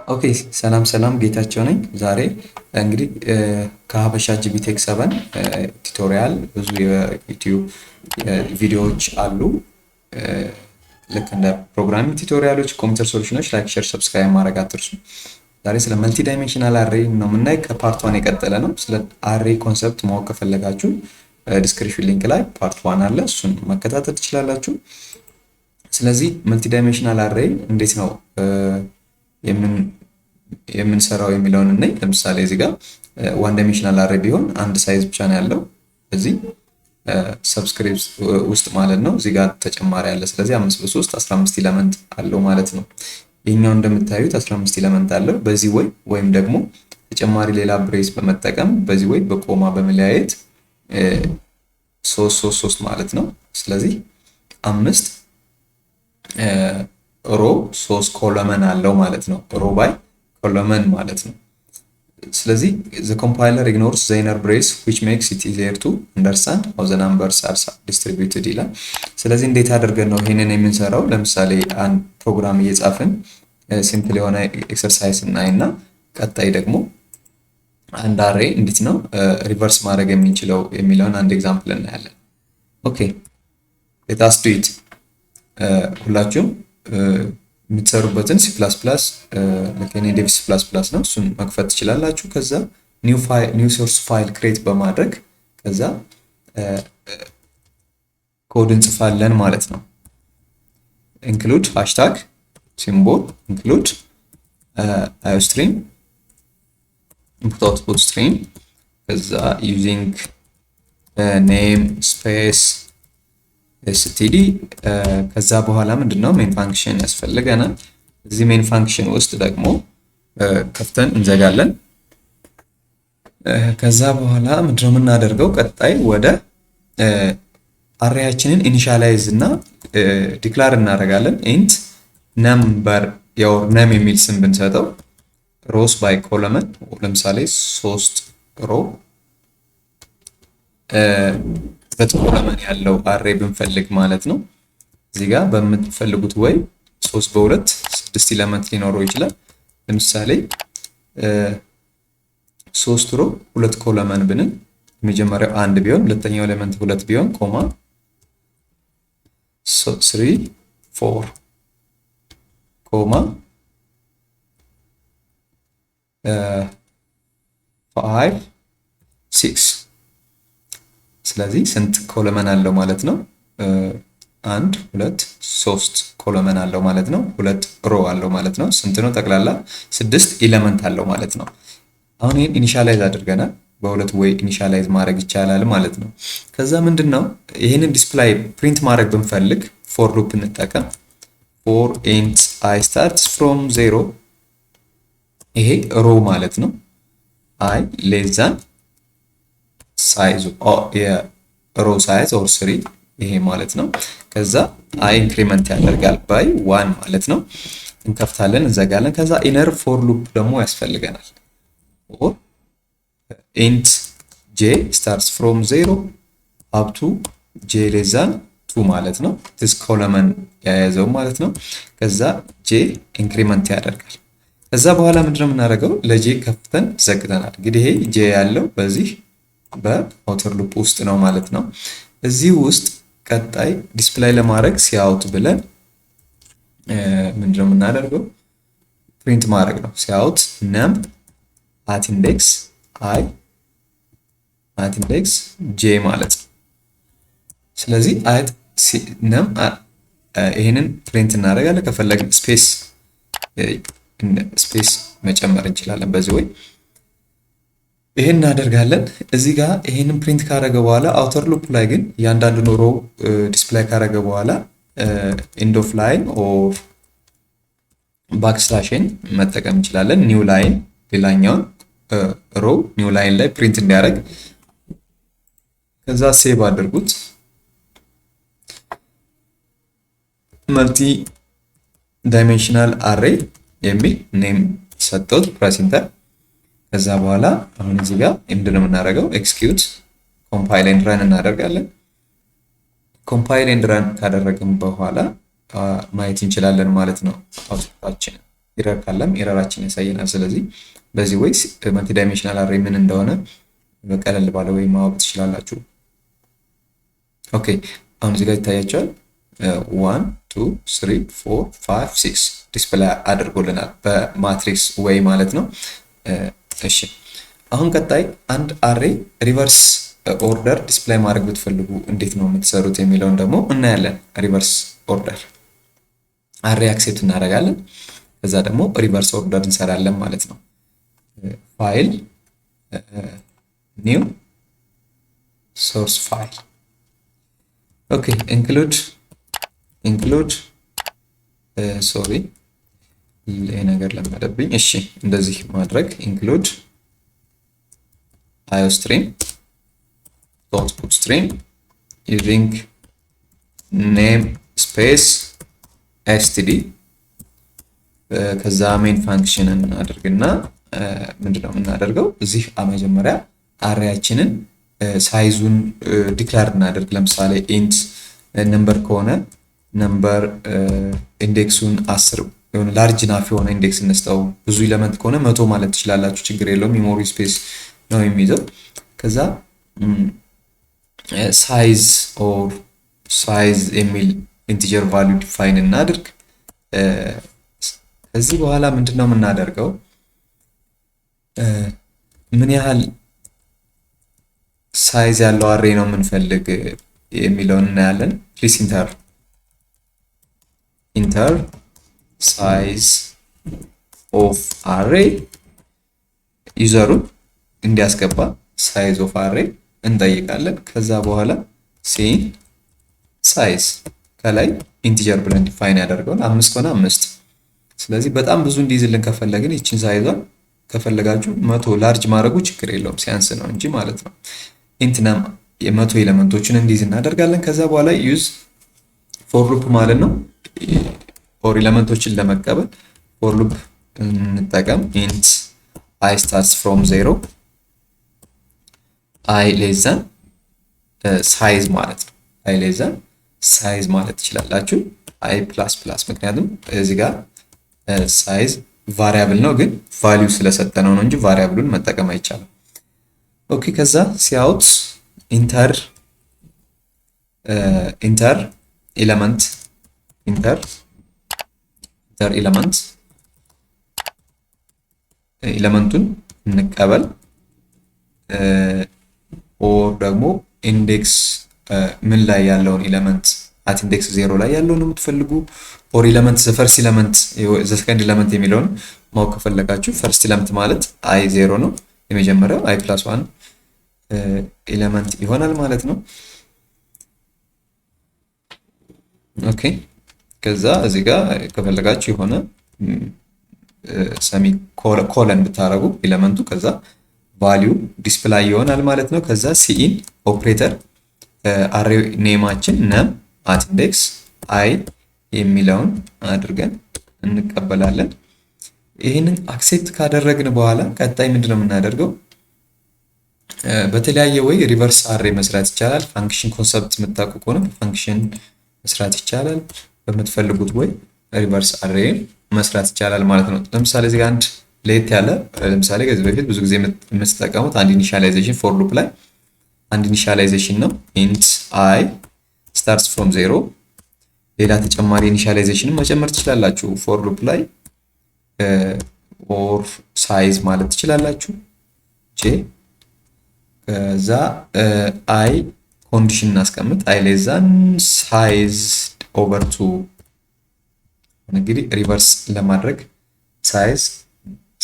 ኦኬ ሰላም ጌታቸው ነኝ። ዛሬ እንግዲህ ከሀበሻ ጂቢቴክ 7 ቱቶሪያል ብዙ የዩቲዩብ ቪዲዮዎች አሉ። ልክ እንደ ፕሮግራሚንግ ቱቶሪያሎች፣ ኮምፒውተር ሶሉሽኖች ላይክ፣ ሼር፣ ሰብስክራይብ ማድረግ አትርሱ። ዛሬ ስለ መልቲ ዳይሜንሽናል አሬ ነው የምናይ። ከፓርት 1 የቀጠለ ነው። ስለ አሬ ኮንሰፕት ማወቅ ከፈለጋችሁ ዲስክሪፕሽን ሊንክ ላይ ፓርት 1 አለ፣ እሱን መከታተል ትችላላችሁ። ስለዚህ መልቲ ዳይሜንሽናል አሬ እንዴት ነው የምንሰራው የሚለውን እናይ። ለምሳሌ እዚህ ጋር ዋን ዳይሜንሽናል አሬ ቢሆን አንድ ሳይዝ ብቻ ነው ያለው እዚህ ሰብስክሪፕት ውስጥ ማለት ነው። እዚህ ጋር ተጨማሪ አለ። ስለዚህ 5 በ3 15 ኤሌመንት አለው ማለት ነው። ይሄኛው እንደምታዩት 15 ኤሌመንት አለው። በዚህ ወይ ወይም ደግሞ ተጨማሪ ሌላ ብሬስ በመጠቀም በዚህ ወይ በኮማ በመለያየት 3 ማለት ነው። ስለዚህ 5 ሮ 3 ኮለመን አለው ማለት ነው። ሮ ባይ ኮለመን ማለት ነው። ስለዚህ the compiler ignores the inner brace which makes it easier to understand how the numbers are distributed ይላል። ስለዚህ እንዴት አድርገን ነው ይሄንን የምንሰራው? ለምሳሌ አንድ ፕሮግራም እየጻፍን ሲምፕል የሆነ ኤክሰርሳይዝ እናይና ቀጣይ ደግሞ አንድ አሬ እንዴት ነው ሪቨርስ ማድረግ የምንችለው የሚለውን አንድ ኤግዛምፕል እናያለን። ኦኬ let us do it። ሁላችሁም የምትሰሩበትን C++ ለከኔ ዴቭ C++ ነው፣ እሱን መክፈት ትችላላችሁ። ከዛ ኒው ሶርስ ፋይል ክሬት በማድረግ ከዛ ኮድ እንጽፋለን ማለት ነው። ኢንክሉድ ሃሽታግ ሲምቦል ኢንክሉድ አዮስትሪም ኢንፑት አውትፑት ስትሪም ከዛ ዩዚንግ ኔም ስፔስ std ከዛ በኋላ ምንድነው ሜን ፋንክሽን ያስፈልገናል። እዚህ ሜን ፋንክሽን ውስጥ ደግሞ ከፍተን እንዘጋለን። ከዛ በኋላ ምንድነው የምናደርገው? ቀጣይ ወደ አሬያችንን ኢኒሻላይዝ እና ዲክላር እናደርጋለን። ኢንት ነምበር ያው ነም የሚል ስም ብንሰጠው ሮስ ባይ ኮለመን ለምሳሌ 3 ሮ በኮለመን ያለው አሬ ብንፈልግ ማለት ነው። እዚህ ጋር በምትፈልጉት ወይ 3 በ2 6 ኤሌመንት ሊኖረው ይችላል። ለምሳሌ 3 ሮ 2 ኮለመን ብንን የመጀመሪያው 1 ቢሆን ሁለተኛው ኤሌመንት 2 ቢሆን ኮማ 3 4 ኮማ 5 6 ስለዚህ ስንት ኮለመን አለው ማለት ነው? 1 2 3 ኮለመን አለው ማለት ነው። 2 ሮ አለው ማለት ነው። ስንት ነው ጠቅላላ? 6 ኤሌመንት አለው ማለት ነው። አሁን ይሄን ኢኒሻላይዝ አድርገናል። በሁለት ወይ ኢኒሻላይዝ ማድረግ ይቻላል ማለት ነው። ከዛ ምንድነው ይሄንን ዲስፕላይ ፕሪንት ማድረግ ብንፈልግ ፎር ሉፕ እንጠቀም። ፎር ኢንት አይ ስታርትስ ፍሮም 0 ይሄ ሮ ማለት ነው። አይ ሌስ ዛን ሳይዝ የሮ ሳይዝ ኦር 3 ይሄ ማለት ነው። ከዛ አይ ኢንክሪመንት ያደርጋል ባይ 1 ማለት ነው። እንከፍታለን እንዘጋለን። ከዛ ኢነር ፎር ሉፕ ደግሞ ያስፈልገናል። ኦር ኢንት j starts from 0 up to j less than 2 ማለት ነው። this ኮለመን ያያዘው ማለት ነው። ከዛ j ኢንክሪመንት ያደርጋል። ከዛ በኋላ ምንድነው የምናደርገው? ለj ከፍተን ዘግተናል። እንግዲህ ይሄ j ያለው በዚህ በአውተር ሉፕ ውስጥ ነው ማለት ነው። እዚህ ውስጥ ቀጣይ ዲስፕላይ ለማድረግ ሲአውት ብለን ምንድነው የምናደርገው? ፕሪንት ማድረግ ነው። ሲአውት ነም at index i at index j ማለት ነው። ስለዚህ at ነም ይሄንን ፕሪንት እናደርጋለን። ከፈለግን ስፔስ መጨመር እንችላለን በዚህ ወይ ይሄን እናደርጋለን። እዚህ ጋር ይሄንን ፕሪንት ካደረገ በኋላ አውተር ሉፕ ላይ ግን ያንዳንዱ ሮ ዲስፕላይ ካደረገ በኋላ ኤንድ ኦፍ ላይን ኦር ባክስላሽን መጠቀም እንችላለን። ኒው ላይን ሌላኛውን ሮ ኒው ላይን ላይ ፕሪንት እንዲያደርግ ከዛ ሴቭ አድርጉት። መልቲ ዳይሜንሽናል አሬ የሚል ኔም ሰጠሁት ፕሬስ ኢንተር። ከዛ በኋላ አሁን እዚህ ጋር ምንድነው የምናደርገው? ኤክስኪዩት ኮምፓይል ኤንድ ረን እናደርጋለን። ኮምፓይል ኤንድ ረን ካደረግን በኋላ ማየት እንችላለን ማለት ነው አውትፑታችን። ኤረር ካለም ኤረራችን ያሳየናል። ስለዚህ በዚህ ወይ መልቲ ዳይሜንሽናል አሬ ምን እንደሆነ በቀለል ባለ ወይ ማወቅ ትችላላችሁ። ኦኬ አሁን እዚህ ጋር ይታያቸዋል 1 2 3 4 5 6 ዲስፕሌይ አድርጎልናል በማትሪክስ ወይ ማለት ነው። እሺ አሁን ቀጣይ አንድ አሬ ሪቨርስ ኦርደር ዲስፕሌይ ማድረግ ብትፈልጉ እንዴት ነው የምትሰሩት የሚለውን ደግሞ እናያለን። ሪቨርስ ኦርደር አሬ አክሴፕት እናደርጋለን። ከዛ ደግሞ ሪቨርስ ኦርደር እንሰራለን ማለት ነው። ፋይል ኒው ሶርስ ፋይል ኦኬ ኢንክሉድ ሶሪ ይሄ ነገር ለመደብኝ። እሺ እንደዚህ ማድረግ ኢንክሉድ iostream dot bootstream using name space std ከዛ ሜን ፋንክሽንን አድርግና ምንድነው የምናደርገው እዚህ መጀመሪያ አሬያችንን ሳይዙን ዲክላር እናደርግ። ለምሳሌ ኢንት ነምበር ከሆነ ነምበር ኢንዴክሱን 10 የሆነ ላርጅ ናፍ የሆነ ኢንዴክስ እንስጠው። ብዙ ኤሌመንት ከሆነ 100 ማለት ትችላላችሁ፣ ችግር የለውም። ሜሞሪ ስፔስ ነው የሚይዘው። ከዛ ሳይዝ ኦር ሳይዝ የሚል ኢንቲጀር ቫልዩ ዲፋይን እናድርግ። ከዚህ በኋላ ምንድነው የምናደርገው ምን ያህል ሳይዝ ያለው አሬ ነው የምንፈልግ የሚለውን እናያለን። ፕሊስ ኢንተር ሳይዝ ኦፍ አሬ ዩዘሩን እንዲያስገባ ሳይዝ ኦፍ አሬ እንጠይቃለን። ከዛ በኋላ ሲን ሳይዝ ከላይ ኢንቲጀር ብለን ዲፋይን ያደርገውን 5 ከሆነ 5። ስለዚህ በጣም ብዙ እንዲይዝልን ከፈለግን ይችን ሳይዟን ከፈለጋችሁ 100 ላርጅ ማድረጉ ችግር የለውም፣ ሲያንስ ነው እንጂ ማለት ነው። ኢንትናም የ100 ኤሌመንቶችን እንዲይዝ እናደርጋለን። ከዛ በኋላ ዩዝ ፎር ሉፕ ማለት ነው። ፎር ኤሌመንቶችን ለመቀበል ፎር ሉፕ እንጠቀም። ኢንት i starts from 0 i less than size ማለት ነው። i less than size ማለት ትችላላችሁ። i plus plus ምክንያቱም እዚህ ጋር ሳይዝ ቫሪያብል ነው፣ ግን ቫልዩ ስለሰጠነው ነው እንጂ ቫሪያብሉን መጠቀም አይቻልም። ኦኬ ከዛ ሲአውት ኢንተር ኤሌመንት ኤሌመንቱን እንቀበል ኦር ደግሞ ኢንዴክስ ምን ላይ ያለውን ኤሌመንት አት ኢንዴክስ 0 ላይ ያለውን የምትፈልጉ ኦር ኤሌመንት ፈርስት ኤሌመንት ሰከንድ ኤሌመንት የሚለውን ማወቅ ከፈለጋችሁ ፈርስት ኤሌመንት ማለት አይ 0 ነው፣ የመጀመሪያው አይ ፕላስ 1 ኤሌመንት ይሆናል ማለት ነው። ኦኬ ከዛ እዚህ ጋር ከፈለጋችሁ የሆነ ሰሚ ኮለን ብታረጉ ኤሌመንቱ ከዛ ቫልዩ ዲስፕላይ ይሆናል ማለት ነው። ከዛ ሲኢን ኦፕሬተር አሬ ኔማችን ነም አት ኢንዴክስ አይ የሚለውን አድርገን እንቀበላለን። ይህንን አክሴፕት ካደረግን በኋላ ቀጣይ ምንድነው የምናደርገው በተለያየ ወይ ሪቨርስ አሬ መስራት ይቻላል። ፋንክሽን ኮንሰፕት የምታውቁ ከሆነ በፋንክሽን መስራት ይቻላል። በምትፈልጉት ወይ ሪቨርስ አሬ መስራት ይቻላል ማለት ነው። ለምሳሌ እዚህ ጋር አንድ ለየት ያለ ለምሳሌ ከዚህ በፊት ብዙ ጊዜ የምትጠቀሙት አንድ ኢኒሻላይዜሽን ፎር ሉፕ ላይ አንድ ኢኒሻላይዜሽን ነው። ኢንት አይ ስታርትስ ፍሮም 0 ሌላ ተጨማሪ ኢኒሻላይዜሽን መጨመር ትችላላችሁ። ፎር ሉፕ ላይ ኦር ሳይዝ ማለት ትችላላችሁ ጄ ከዛ አይ ኮንዲሽን እናስቀምጥ አይ ሌስ ዛን ሳይዝ ኦቨር 2 እንግዲህ ሪቨርስ ለማድረግ ሳይዝ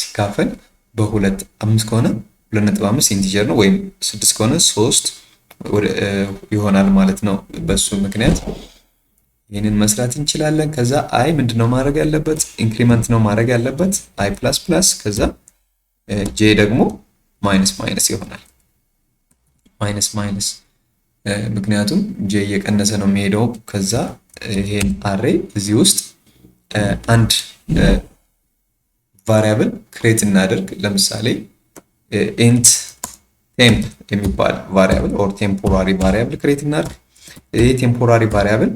ሲካፈል በ2 5 ከሆነ 2.5 ኢንቲጀር ነው ወይም 6 ከሆነ 3 ይሆናል ማለት ነው። በሱ ምክንያት ይሄንን መስራት እንችላለን። ከዛ አይ ምንድነው ማድረግ ያለበት ኢንክሪመንት ነው ማድረግ ያለበት አይ ፕላስ ፕላስ ከዛ ጄ ደግሞ ማይነስ ማይነስ ይሆናል። ማይነስ ማይነስ ምክንያቱም ጄ እየቀነሰ ነው የሚሄደው። ከዛ ይሄን አሬ እዚህ ውስጥ አንድ ቫሪያብል ክሬት እናደርግ። ለምሳሌ ኢንት ቴምፕ የሚባል ቫሪያብል ኦር ቴምፖራሪ ቫሪያብል ክሬት እናደርግ። ይሄ ቴምፖራሪ ቫሪያብል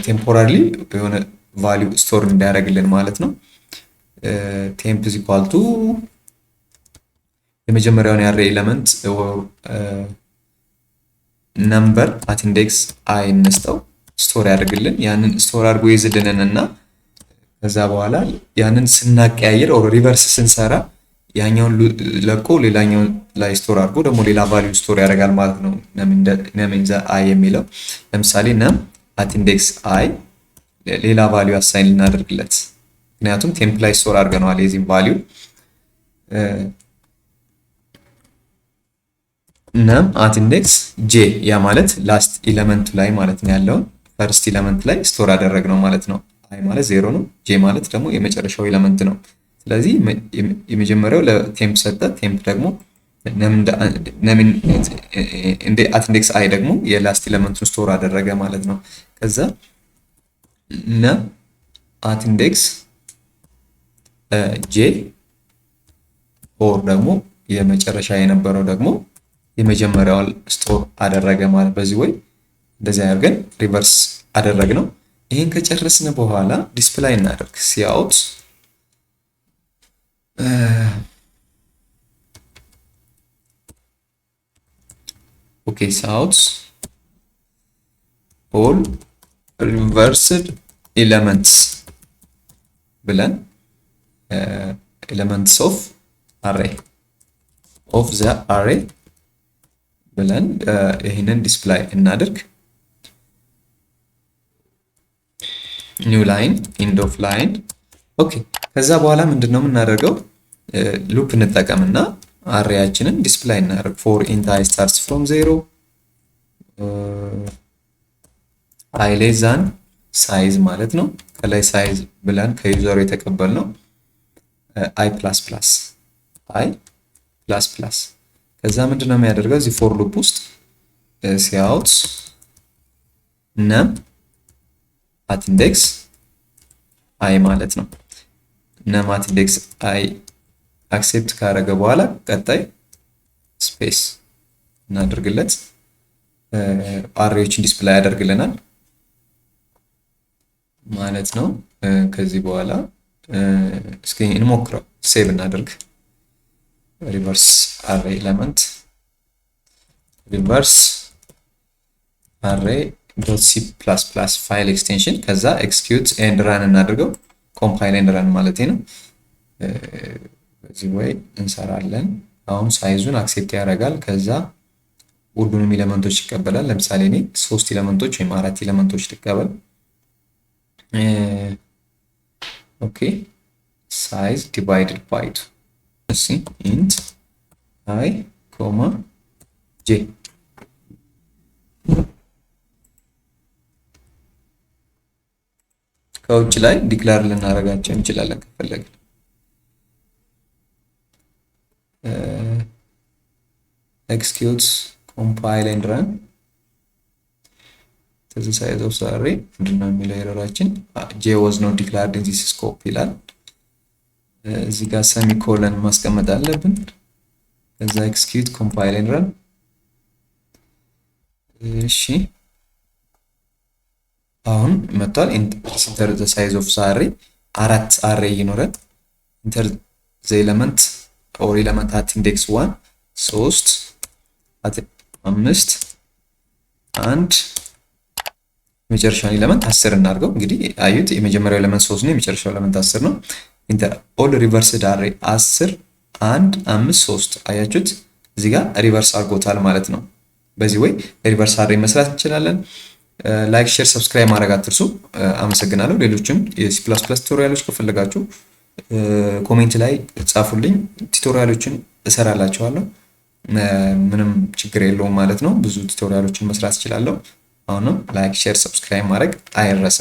ቴምፖራሪሊ የሆነ ቫልዩ ስቶር እንዲያደርግልን ማለት ነው። ቴምፕ is equal to የመጀመሪያውን የአሬ ኤሌመንት ነምበር at index I እንስጠው ስቶር ያደርግልን ያንን ስቶር አድርጎ ይዝልንና ከዛ በኋላ ያንን ስናቀያየር ኦር ሪቨርስ ስንሰራ ያኛውን ለቆ ሌላኛውን ላይ ስቶር አድርጎ ደግሞ ሌላ ቫልዩ ስቶር ያደርጋል ማለት ነው num in the I የሚለው ለምሳሌ num at index I ሌላ ቫልዩ አሳይን እናደርግለት ምክንያቱም ቴምፕ ላይ ስቶር አድርገናል የዚህን ቫልዩ num at index j ያ ማለት ላስት ኤሌመንት ላይ ማለት ነው ያለው ፈርስት ኤሌመንት ላይ ስቶር አደረግነው ማለት ነው I ማለት 0 ነው j ማለት ደግሞ የመጨረሻው ኤሌመንት ነው ስለዚህ የመጀመሪያው ለቴምፕ ሰጠ ቴምፕ ደግሞ num at index I ደግሞ የላስት ኤሌመንቱን ስቶር አደረገ ማለት ነው ከዛ num at index j ኦር ደግሞ የመጨረሻ የነበረው ደግሞ የመጀመሪያው ስቶር አደረገ ማለት በዚህ ወይ እንደዚህ አድርገን ሪቨርስ አደረግነው ይሄን ከጨረስን በኋላ ዲስፕላይ እናደርግ ሲአውት ኦኬ ሲአውት all reversed elements ብለን elements of array of the array ብለን ይሄንን ዲስፕላይ እናድርግ ኒው ላይን ኢንድ ኦፍ ላይን ኦኬ ከዛ በኋላ ምንድነው የምናደርገው ሉፕ እንጠቀምና አሬያችንን ዲስፕላይ እናደርግ for int I starts from 0 I less than size ማለት ነው ከላይ ሳይዝ ብለን ከዩዘሩ የተቀበልነው I++ ከዛ ምንድነው የሚያደርገው እዚህ ፎር ሉፕ ውስጥ ሲአውት num at index I ማለት ነው num at index I አክሴፕት ካደረገ በኋላ ቀጣይ ስፔስ እናደርግለት አሬዎችን ዲስፕላይ ያደርግልናል ማለት ነው ከዚህ በኋላ እስኪ እንሞክረው ሴቭ እናደርግ reverse array element reverse array .c++ file extension ከዛ execute and run እናድርገው compile and run ማለት ነው በዚህ ወይ እንሰራለን አሁን ሳይዙን አክሴፕት ያደርጋል ከዛ ሁሉንም ኤሌመንቶች ይቀበላል ለምሳሌ እኔ 3 ኤሌመንቶች ወይም 4 ኤሌመንቶች ልቀበል ኦኬ size divided by 2 see int I, j ከውጭ ላይ ዲክላር ልናደርጋቸው እንችላለን ከፈለግን execute compile and run the size of the array ምንድነው የሚለው ኤረራችን j was not declared in this scope ይላል እዚህ ጋር ሰሚኮለን ማስቀመጥ አለብን ከዛ execute compile and run እሺ አሁን መጥቷል enter the size of the array አራት array ይኖራል enter the element or element at index 1 3 at 5 አንድ የመጨረሻው ኤሌመንት 10 እናድርገው እንግዲህ አዩት የመጀመሪያው ኤሌመንት 3 ነው የመጨረሻው ኤሌመንት 10 ነው enter all reversed array 10 1 5 3 አያችሁት እዚህ ጋር ሪቨርስ አድርጎታል ማለት ነው በዚህ ወይ ሪቨርስ አሬ መስራት እንችላለን ላይክ ሼር ሰብስክራይብ ማድረግ አትርሱ አመሰግናለሁ ሌሎችም የሲ++ ቱቶሪያሎች ከፈለጋችሁ ኮሜንት ላይ ጻፉልኝ ቱቶሪያሎችን እሰራላችኋለሁ ምንም ችግር የለውም ማለት ነው ብዙ ቱቶሪያሎችን መስራት እችላለሁ አሁንም ላይክ ሼር ሰብስክራይብ ማድረግ አይረሳ